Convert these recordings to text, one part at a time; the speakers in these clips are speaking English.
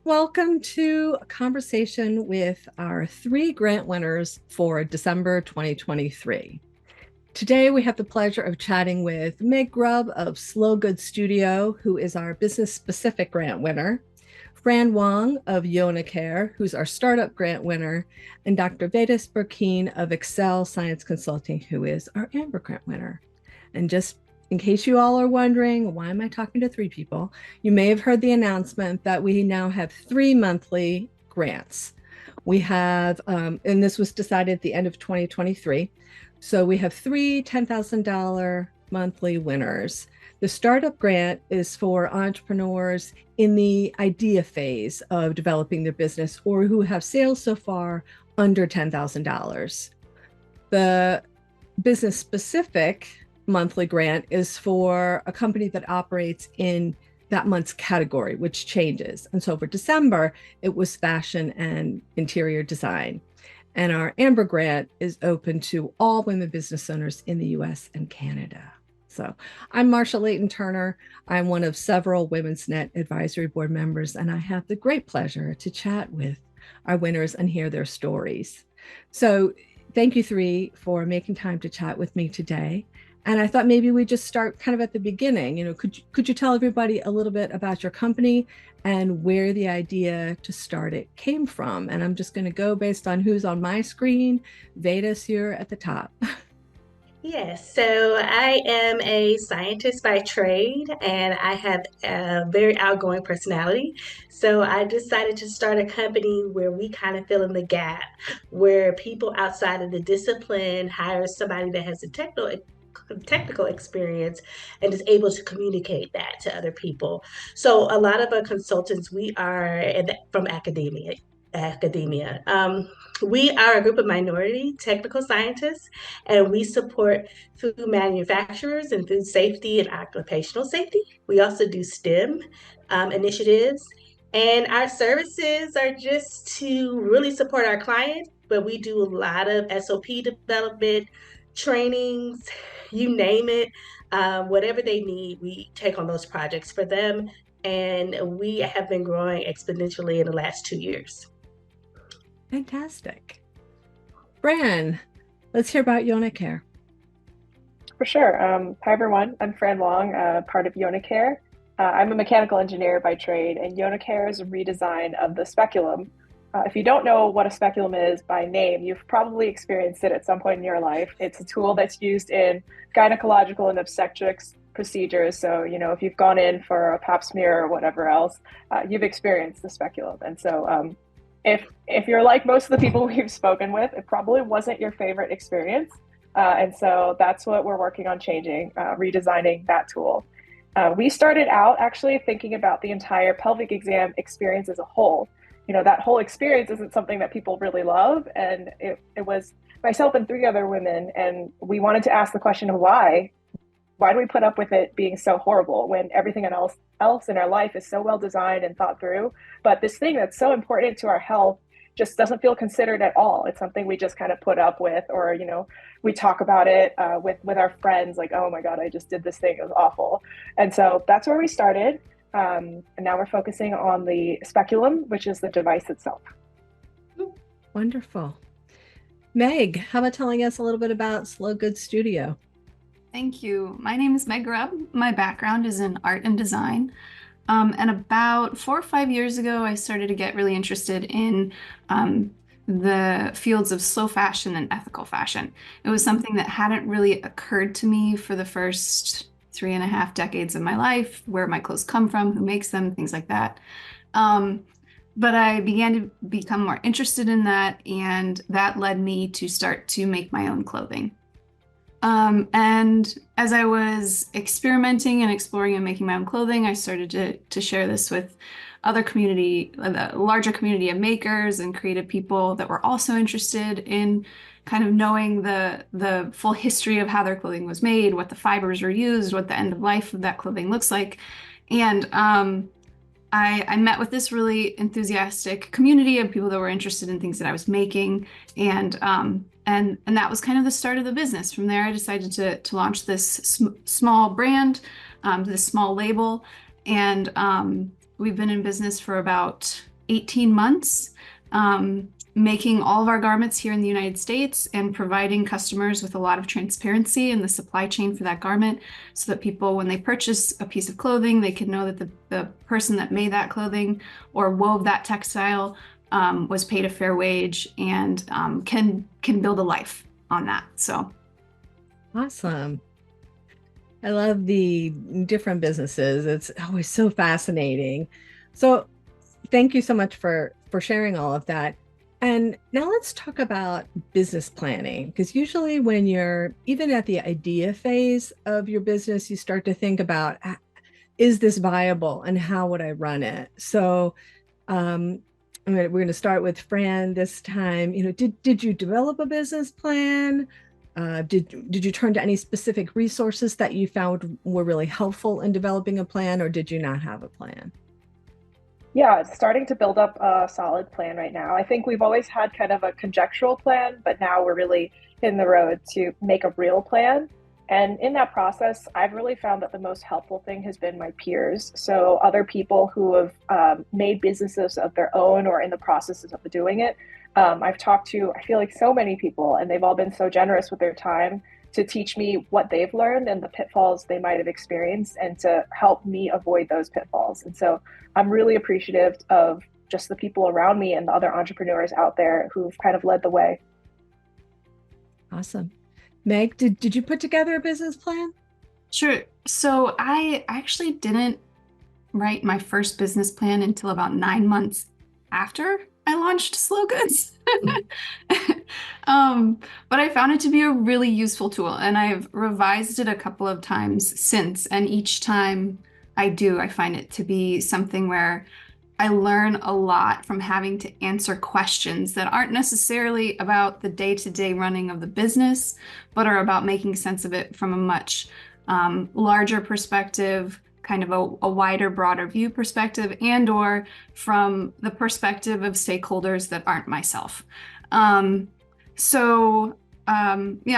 Welcome to a conversation with our three grant winners for December 2023. Today, we have the pleasure of chatting with Meg Grubb of Slow Good Studio, who is our business-specific grant winner, Fran Wang of Yona Care, who's our startup grant winner, and Dr. Vedas Burkeen of Excel Science Consulting, who is our Amber grant winner. And just in case you all are wondering, why am I talking to three people? You may have heard the announcement that we now have 3 monthly grants. We have, and this was decided at the end of 2023. So we have three $10,000 monthly winners. The startup grant is for entrepreneurs in the idea phase of developing their business or who have sales so far under $10,000. The business specific monthly grant is for a company that operates in that month's category, which changes. And so for December, it was fashion and interior design. And our Amber grant is open to all women business owners in the US and Canada. So I'm Marsha Layton Turner. I'm one of several Women's Net Advisory Board members, and I have the great pleasure to chat with our winners and hear their stories. So thank you three for making time to chat with me today. And I thought maybe we just start kind of at the beginning. Could you tell everybody a little bit about your company and where the idea to start it came from? And I'm just going to go based on who's on my screen. Vedas, here at the top. Yes, so I am a scientist by trade and I have a very outgoing personality. So I decided to start a company where we kind of fill in the gap, where people outside of the discipline hire somebody that has a technical experience and is able to communicate that to other people. So a lot of our consultants, we are from academia. We are a group of minority technical scientists, and we support food manufacturers and food safety and occupational safety. We also do STEM initiatives, and our services are just to really support our clients, but we do a lot of SOP development, trainings, you name it, whatever they need, we take on those projects for them. And we have been growing exponentially in the last 2 years. Fantastic. Fran, let's hear about Yona Care. For sure. Hi, everyone. I'm Fran Wang, part of Yona Care. I'm a mechanical engineer by trade, and Yona Care is a redesign of the speculum. If you don't know what a speculum is by name, you've probably experienced it at some point in your life. It's a tool that's used in gynecological and obstetrics procedures. So, if you've gone in for a pap smear or whatever else, you've experienced the speculum. And so if you're like most of the people we've spoken with, it probably wasn't your favorite experience. And so that's what we're working on changing, redesigning that tool. We started out actually thinking about the entire pelvic exam experience as a whole. That whole experience isn't something that people really love. And it was myself and three other women, and we wanted to ask the question of why. Why do we put up with it being so horrible when everything else in our life is so well designed and thought through? But this thing that's so important to our health just doesn't feel considered at all. It's something we just kind of put up with, or we talk about it with our friends, like, oh my God, I just did this thing, it was awful. And so that's where we started. And now we're focusing on the speculum, which is the device itself. Wonderful. Meg, how about telling us a little bit about Slow Good Studio? Thank you. My name is Meg Grubb. My background is in art and design. And about 4 or 5 years ago, I started to get really interested in the fields of slow fashion and ethical fashion. It was something that hadn't really occurred to me for the first 3.5 decades of my life, where my clothes come from, who makes them, things like that. But I began to become more interested in that, and that led me to start to make my own clothing. And as I was experimenting and exploring and making my own clothing, I started to share this with other community, a larger community of makers and creative people that were also interested in kind of knowing the full history of how their clothing was made, what the fibers were used, what the end of life of that clothing looks like. And I met with this really enthusiastic community of people that were interested in things that I was making, and that was kind of the start of the business. From there, I decided to launch this small brand, this small label, and we've been in business for about 18 months, making all of our garments here in the United States and providing customers with a lot of transparency in the supply chain for that garment so that people, when they purchase a piece of clothing, they can know that the person that made that clothing or wove that textile was paid a fair wage and can build a life on that. So awesome. I love the different businesses. It's always so fascinating. So thank you so much for sharing all of that. And now let's talk about business planning, because usually when you're even at the idea phase of your business, you start to think about, is this viable and how would I run it? So we're going to start with Fran this time. Did you develop a business plan? Did you turn to any specific resources that you found were really helpful in developing a plan, or did you not have a plan? Yeah, it's starting to build up a solid plan right now. I think we've always had kind of a conjectural plan, but now we're really hitting the road to make a real plan. And in that process, I've really found that the most helpful thing has been my peers. So other people who have made businesses of their own or in the processes of doing it. I've talked to, I feel like so many people, and they've all been so generous with their time to teach me what they've learned and the pitfalls they might have experienced and to help me avoid those pitfalls. And so I'm really appreciative of just the people around me and the other entrepreneurs out there who've kind of led the way. Awesome. Meg, did you put together a business plan? Sure. So I actually didn't write my first business plan until about 9 months after I launched Slow Goods. But I found it to be a really useful tool, and I've revised it a couple of times since. And each time I do, I find it to be something where I learn a lot from having to answer questions that aren't necessarily about the day-to-day running of the business, but are about making sense of it from a much larger perspective, kind of a wider, broader view perspective, and or from the perspective of stakeholders that aren't myself. Yeah,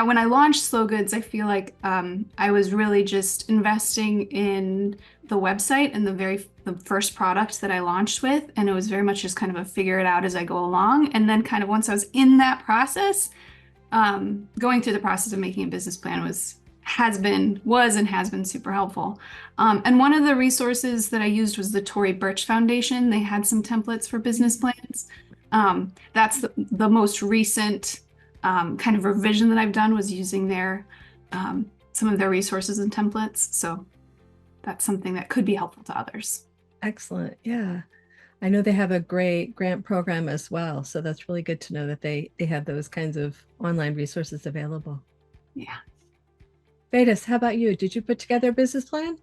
when I launched Slow Goods, I feel like I was really just investing in the website and the first product that I launched with, and it was very much just kind of a figure it out as I go along. And then kind of once I was in that process, going through the process of making a business plan was and has been super helpful. And one of the resources that I used was the Tory Burch Foundation. They had some templates for business plans. That's the most recent kind of revision that I've done was using some of their resources and templates. So that's something that could be helpful to others. Excellent. Yeah. I know they have a great grant program as well. So that's really good to know that they have those kinds of online resources available. Yeah. Vedas, how about you? Did you put together a business plan?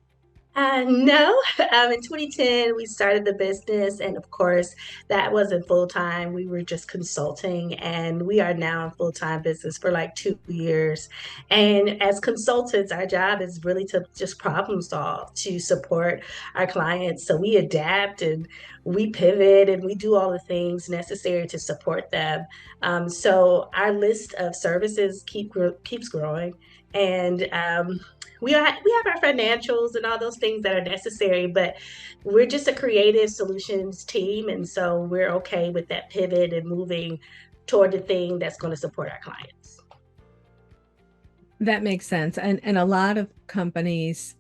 No. In 2010, we started the business, and of course, that wasn't full time. We were just consulting, and we are now in full time business for like 2 years. And as consultants, our job is really to just problem solve to support our clients. So we adapt and we pivot and we do all the things necessary to support them. So our list of services keeps growing, and we have our financials and all those things that are necessary, but we're just a creative solutions team, and so we're okay with that pivot and moving toward the thing that's going to support our clients. That makes sense. And a lot of companies,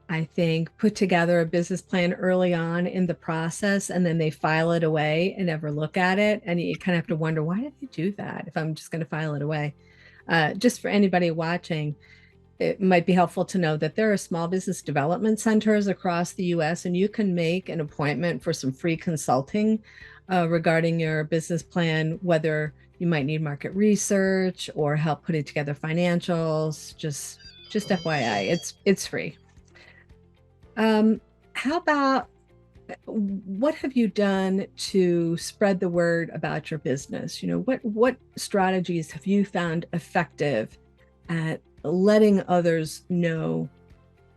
I think, put together a business plan early on in the process, and then they file it away and never look at it. And you kind of have to wonder, why did they do that if I'm just going to file it away? Just for anybody watching, it might be helpful to know that there are small business development centers across the US, and you can make an appointment for some free consulting regarding your business plan, whether you might need market research or help putting together financials. Just FYI, it's free. How about, what have you done to spread the word about your business? What strategies have you found effective at letting others know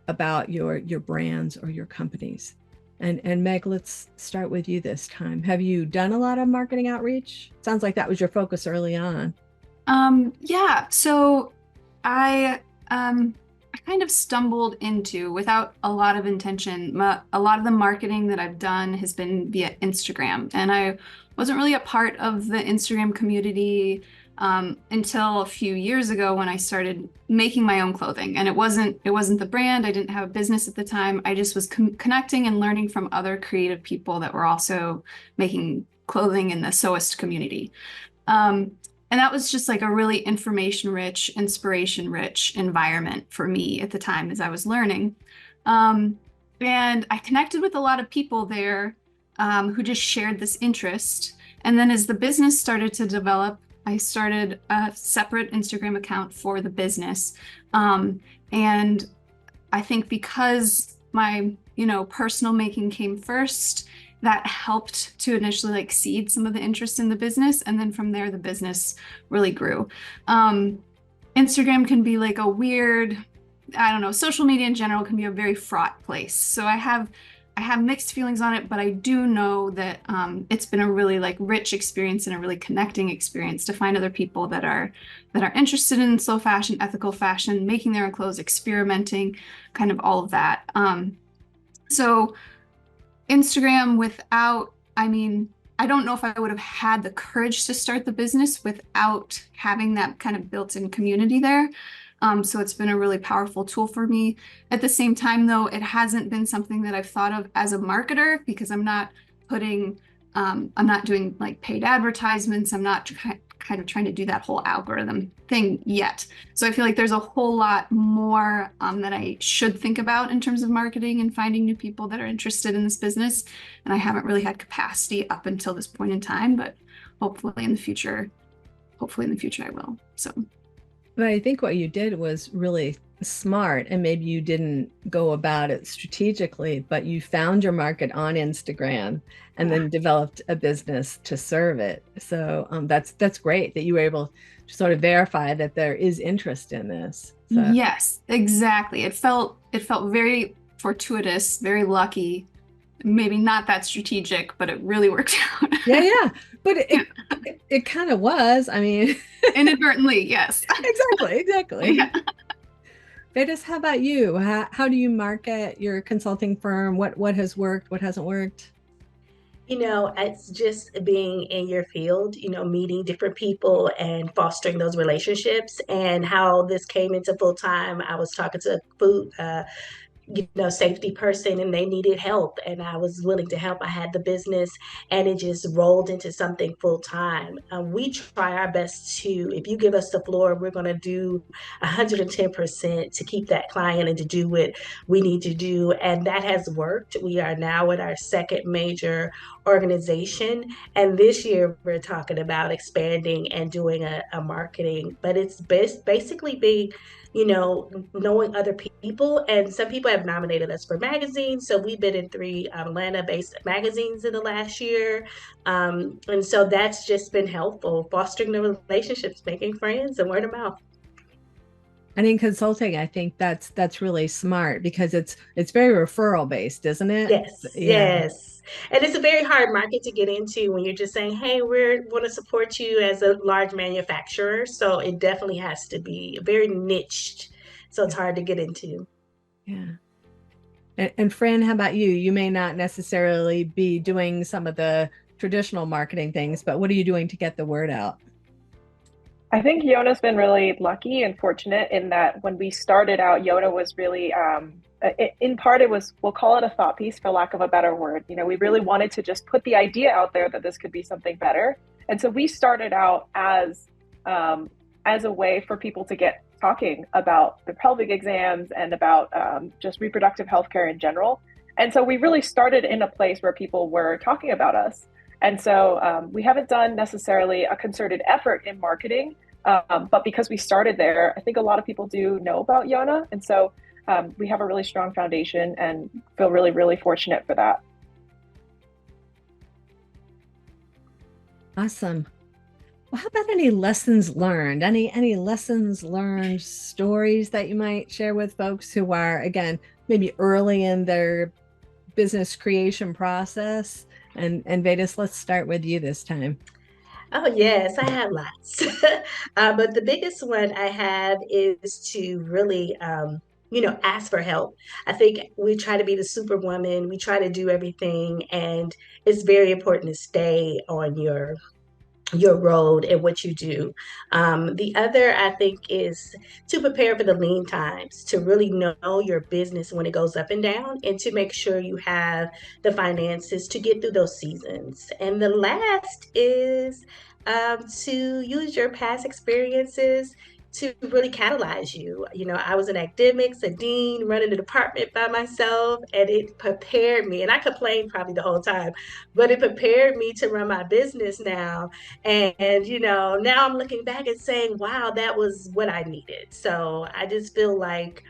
about your brands or your companies? And Meg, let's start with you this time. Have you done a lot of marketing outreach? Sounds like that was your focus early on. Yeah. So I I kind of stumbled into, without a lot of intention, a lot of the marketing that I've done has been via Instagram. And I wasn't really a part of the Instagram community until a few years ago when I started making my own clothing. And it wasn't the brand. I didn't have a business at the time. I just was connecting and learning from other creative people that were also making clothing in the sewist community. And that was just like a really information rich, inspiration rich environment for me at the time as I was learning. Um, and I connected with a lot of people there who just shared this interest. And then as the business started to develop, I started a separate Instagram account for the business. And I think because my, personal making came first, that helped to initially like seed some of the interest in the business. And then from there, the business really grew. Instagram can be like a weird, I don't know, social media in general can be a very fraught place. So I have mixed feelings on it, but I do know that it's been a really like rich experience and a really connecting experience to find other people that are interested in slow fashion, ethical fashion, making their own clothes, experimenting, kind of all of that. So Instagram I don't know if I would have had the courage to start the business without having that kind of built-in community there. So it's been a really powerful tool for me. At the same time, though, it hasn't been something that I've thought of as a marketer because I'm not doing like paid advertisements. I'm not kind of trying to do that whole algorithm thing yet. So I feel like there's a whole lot more that I should think about in terms of marketing and finding new people that are interested in this business. And I haven't really had capacity up until this point in time, but hopefully in the future I will. So. But I think what you did was really smart, and maybe you didn't go about it strategically, but you found your market on Instagram and then developed a business to serve it. So that's great that you were able to sort of verify that there is interest in this. So. Yes, exactly. It felt very fortuitous, very lucky. Maybe not that strategic, but it really worked out. Yeah. But it kind of was. I mean, inadvertently, yes. Exactly. Yeah. Vedas, how about you? How do you market your consulting firm? What has worked? What hasn't worked? It's just being in your field, meeting different people and fostering those relationships. And how this came into full time, I was talking to a food safety person, and they needed help, and I was willing to help. I had the business, and it just rolled into something full time. We try our best to, if you give us the floor, we're going to do 110% to keep that client and to do what we need to do, and that has worked. We are now at our second major organization, and this year we're talking about expanding and doing a marketing, but it's basically being knowing other people. And some people have nominated us for magazines. So we've been in 3 Atlanta-based magazines in the last year. And so that's just been helpful, fostering the relationships, making friends, and word of mouth. And in consulting, I think that's really smart because it's very referral based, isn't it? Yes, yes. And it's a very hard market to get into when you're just saying, hey, we want to support you as a large manufacturer. So it definitely has to be very niched. So it's hard to get into. Yeah. And Fran, how about you? You may not necessarily be doing some of the traditional marketing things, but what are you doing to get the word out? I think Yona's been really lucky and fortunate in that when we started out, Yona was really, in part, we'll call it a thought piece for lack of a better word. We really wanted to just put the idea out there that this could be something better. And so we started out as a way for people to get talking about the pelvic exams and about just reproductive healthcare in general. And so we really started in a place where people were talking about us. And so we haven't done necessarily a concerted effort in marketing, but because we started there, I think a lot of people do know about Yona. And so we have a really strong foundation and feel really, really fortunate for that. Awesome. Well, how about any lessons learned? Any lessons learned stories that you might share with folks who are, again, maybe early in their business creation process? And Vedas, let's start with you this time. Oh, yes, I have lots. But the biggest one I have is to really ask for help. I think we try to be the superwoman, we try to do everything, and it's very important to stay on your road and what you do. The other, I think, is to prepare for the lean times, to really know your business when it goes up and down, and to make sure you have the finances to get through those seasons. And the last is to use your past experiences to really catalyze you. I was in academics, a dean, running a department by myself, and it prepared me. And I complained probably the whole time, but it prepared me to run my business now. And, now I'm looking back and saying, wow, that was what I needed. So I just feel like,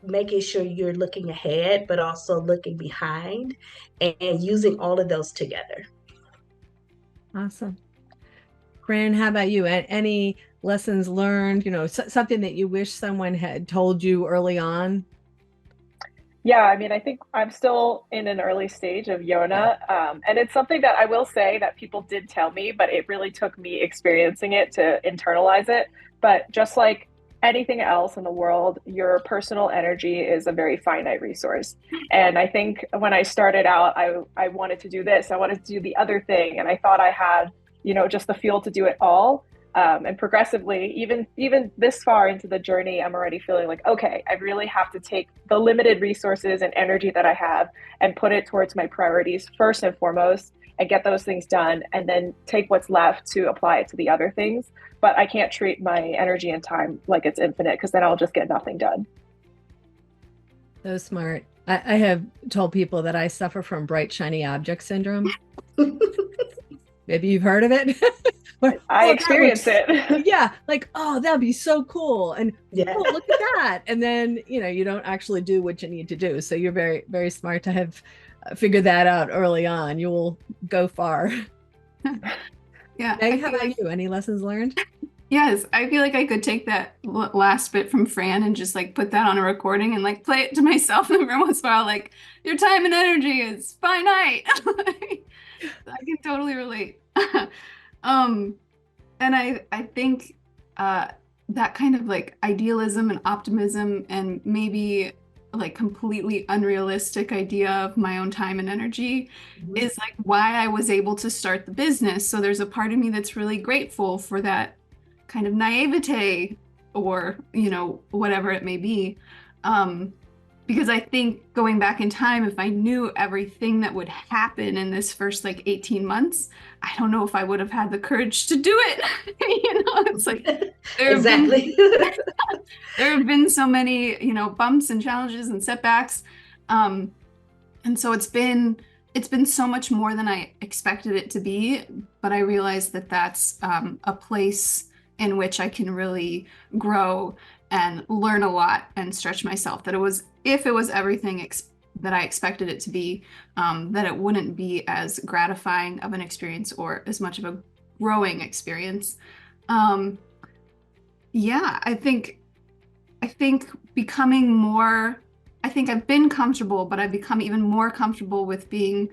making sure you're looking ahead, but also looking behind and using all of those together. Awesome. Fran, how about you? Any lessons learned, something that you wish someone had told you early on? Yeah, I mean, I think I'm still in an early stage of Yona. And it's something that I will say that people did tell me, but it really took me experiencing it to internalize it. But just like anything else in the world, your personal energy is a very finite resource. And I think when I started out, I wanted to do this, I wanted to do the other thing. And I thought I had, just the fuel to do it all. And progressively, even this far into the journey, I'm already feeling like, okay, I really have to take the limited resources and energy that I have and put it towards my priorities first and foremost, and get those things done, and then take what's left to apply it to the other things. But I can't treat my energy and time like it's infinite, because then I'll just get nothing done. So smart. I have told people that I suffer from bright, shiny object syndrome. Maybe you've heard of it. I experience it. Yeah, like, oh, that'd be so cool. And Yeah. oh, look at that. And then, you don't actually do what you need to do. So you're very, very smart to have figured that out early on. You will go far. Yeah. Meg, how about you? Any lessons learned? Yes, I feel like I could take that last bit from Fran and just like put that on a recording and like play it to myself every once in a while. Like, your time and energy is finite. I can totally relate. And I think that kind of like idealism and optimism and maybe like completely unrealistic idea of my own time and energy is like why I was able to start the business. So there's a part of me that's really grateful for that kind of naivete or, whatever it may be. Because I think going back in time, if I knew everything that would happen in this first like 18 months, I don't know if I would have had the courage to do it. It's like Exactly. There have been so many, bumps and challenges and setbacks. And so it's been so much more than I expected it to be, but I realized that that's a place in which I can really grow and learn a lot and stretch myself. That if it was everything that I expected it to be, that it wouldn't be as gratifying of an experience or as much of a growing experience. Yeah, I think becoming more, I think I've been comfortable, but I've become even more comfortable with the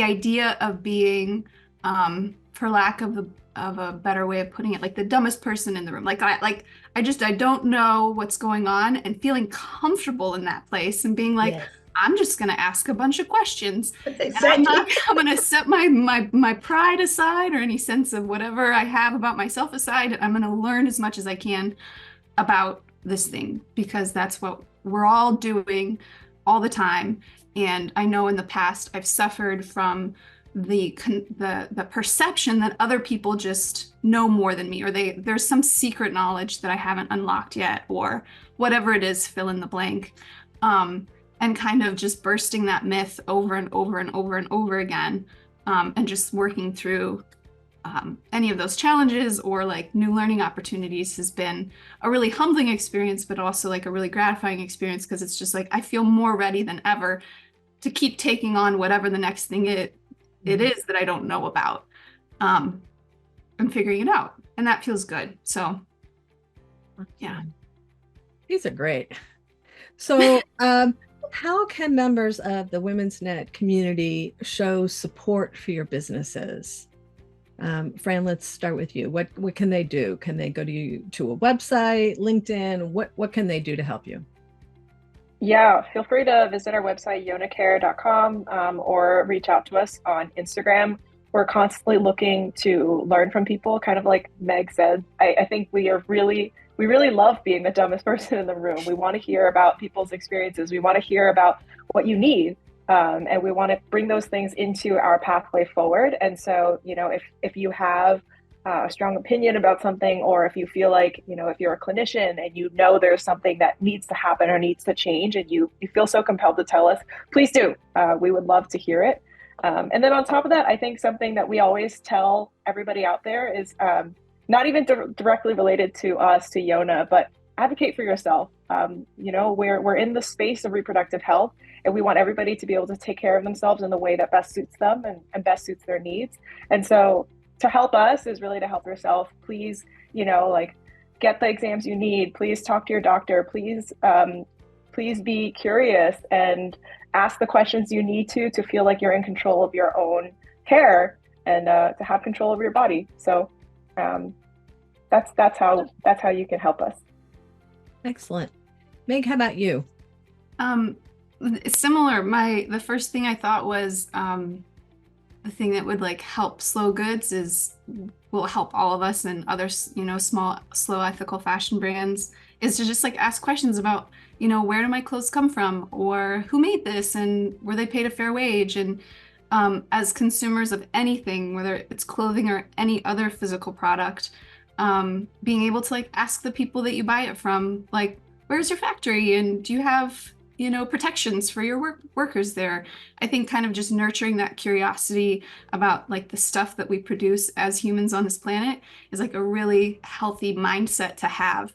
idea of being, for lack of a better way of putting it, like the dumbest person in the room. I don't know what's going on, and feeling comfortable in that place and being like, yes. I'm just going to ask a bunch of questions. Exactly. And I'm going to set my pride aside or any sense of whatever I have about myself aside. I'm going to learn as much as I can about this thing, because that's what we're all doing all the time. And I know in the past I've suffered from the perception that other people just know more than me, or there's some secret knowledge that I haven't unlocked yet, or whatever it is, fill in the blank. And kind of just bursting that myth over and over and over and over again, and just working through any of those challenges or like new learning opportunities has been a really humbling experience, but also like a really gratifying experience, because it's just like I feel more ready than ever to keep taking on whatever the next thing it is that I don't know about, and figuring it out, and that feels good. So yeah, these are great. So how can members of the Women's Net community show support for your businesses? Fran, let's start with you. What can they do? Can they go to a website, LinkedIn? What can they do to help you? Yeah, feel free to visit our website, yonacare.com, or reach out to us on Instagram. We're constantly looking to learn from people, kind of like Meg said. I think we really love being the dumbest person in the room. We want to hear about people's experiences. We want to hear about what you need. And we want to bring those things into our pathway forward. And so, if you have a strong opinion about something, or if you feel like, if you're a clinician and there's something that needs to happen or needs to change, and you feel so compelled to tell us, please do. We would love to hear it. And then on top of that, I think something that we always tell everybody out there is not even directly related to us, to Yona, but advocate for yourself. We're in the space of reproductive health, and we want everybody to be able to take care of themselves in the way that best suits them and best suits their needs. And so to help us is really to help yourself. Please, get the exams you need. Please talk to your doctor. Please be curious and ask the questions you need to feel like you're in control of your own care and to have control of your body. So that's how you can help us. Excellent. Meg, how about you? Similar. The first thing I thought was the thing that would help Slow Goods will help all of us and other small, slow, ethical fashion brands is to just ask questions about where do my clothes come from, or who made this, and were they paid a fair wage. And as consumers of anything, whether it's clothing or any other physical product, being able to ask the people that you buy it from, where's your factory, and do you have protections for your workers there. I think kind of just nurturing that curiosity about the stuff that we produce as humans on this planet is a really healthy mindset to have.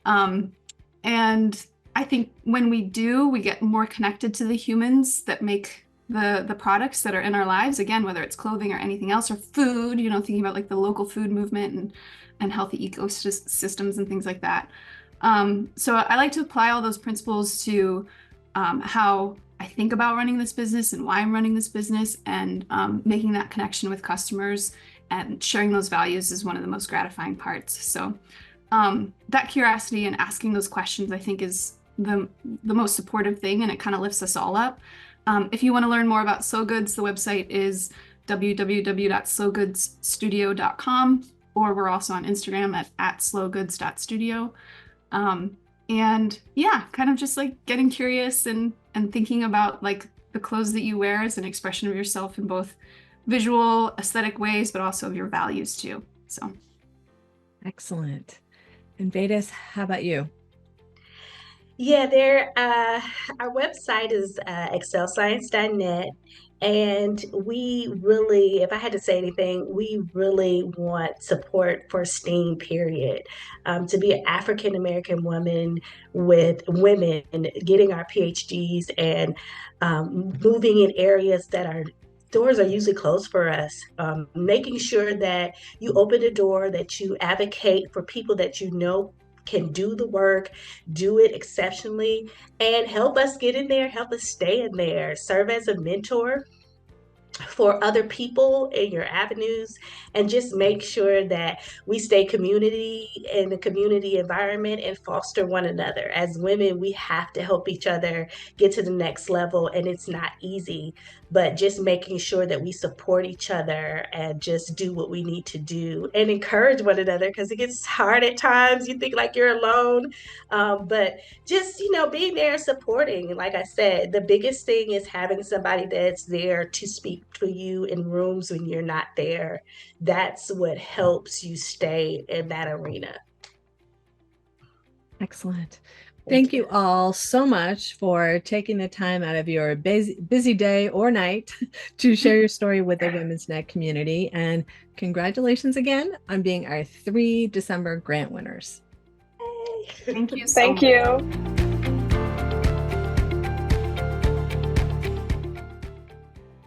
And I think when we do, we get more connected to the humans that make the products that are in our lives, again, whether it's clothing or anything else, or food, thinking about the local food movement and healthy ecosystems and things like that. So I like to apply all those principles to how I think about running this business and why I'm running this business, and making that connection with customers and sharing those values is one of the most gratifying parts. So that curiosity and asking those questions, I think, is the most supportive thing, and it kind of lifts us all up. If you want to learn more about Slow Goods, the website is www.slowgoodsstudio.com, or we're also on Instagram at slowgoods.studio. And yeah, kind of just getting curious and thinking about the clothes that you wear as an expression of yourself in both visual, aesthetic ways, but also of your values too. So. Excellent. And Vedas, how about you? Yeah, our website is excelscience.net. And we really, if I had to say anything, we really want support for STEAM, period. To be an African American woman with women getting our PhDs and moving in areas that are doors are usually closed for us, making sure that you open a door, that you advocate for people that can do the work, do it exceptionally, and help us get in there, help us stay in there, serve as a mentor for other people in your avenues, and just make sure that we stay community in the community environment and foster one another. As women, we have to help each other get to the next level, and it's not easy, but just making sure that we support each other and just do what we need to do and encourage one another, because it gets hard at times. You think you're alone, but just being there and supporting. Like I said, the biggest thing is having somebody that's there to speak to you in rooms when you're not there. That's what helps you stay in that arena. Excellent. Thank you all so much for taking the time out of your busy day or night to share your story with the Women's Net community. And congratulations again on being our 3 December grant winners. Thank you so Thank much. you.